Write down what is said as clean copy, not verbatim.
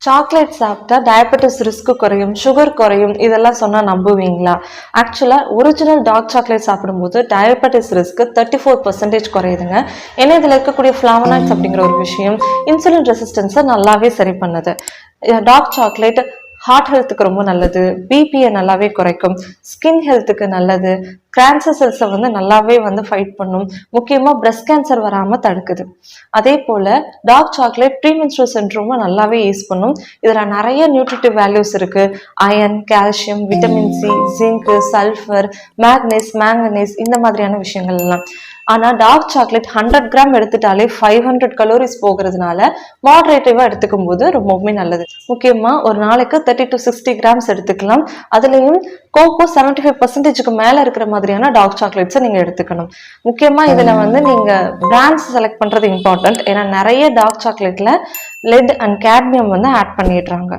Chocolate சாப்பிட்டா diabetes risk குறையும், sugar குறையும், இதெல்லாம் சொன்னா நம்புவீங்களா? ஆக்சுவலா ஒரிஜினல் டார்க் சாக்லேட் சாப்பிடும்போது டயபெட்டிஸ் ரிஸ்க் 34% குறையுதுங்க. ஏன்னா இதுல இருக்கக்கூடிய ஃபிளாவனாய்ட்ஸ் அப்படிங்கிற ஒரு விஷயம் இன்சுலின் ரெசிஸ்டன்ஸை நல்லாவே சரி பண்ணுது. டார்க் சாக்லேட் ஹார்ட் ஹெல்த்துக்கு ரொம்ப நல்லது, பிபியை நல்லாவே குறைக்கும், ஸ்கின் ஹெல்த்துக்கு நல்லது, கேன்சர் செல்ஸை நல்லாவே ஃபைட் பண்ணும், முக்கியமா பிரஸ்ட் கேன்சர் வராம தடுக்குது. அதே போல டார்க் சாக்லேட் ப்ரீமென்ஸ்ட்ரல் சிண்ட்ரோமை நல்லாவே யூஸ் பண்ணும். இதுல நிறைய நியூட்ரிட்டிவ் வேல்யூஸ் இருக்கு. Iron, calcium, vitamin C, zinc, sulphur, manganese இந்த மாதிரியான விஷயங்கள் எல்லாம். ஆனா டார்க் சாக்லேட் 100 கிராம் எடுத்துட்டாலே 500 கலோரிஸ் போகிறதுனால மாடரேட்டிவா எடுத்துக்கும் போது ரொம்பவுமே நல்லது. முக்கியமா ஒரு நாளைக்கு 30 to 60 கிராம்ஸ் எடுத்துக்கலாம். அதுலயும் கோகோ 75% மேல இருக்கிற மாதிரியான டார்க் சாக்லேட்ஸை நீங்க எடுத்துக்கணும். முக்கியமா இதுல நீங்க பிராண்ட்ஸ் செலக்ட் பண்றது இம்பார்ட்டன்ட். ஏன்னா நிறைய டார்க் சாக்லேட்ல லெட் அண்ட் கேட்மியம் ஆட் பண்ணிடுறாங்க.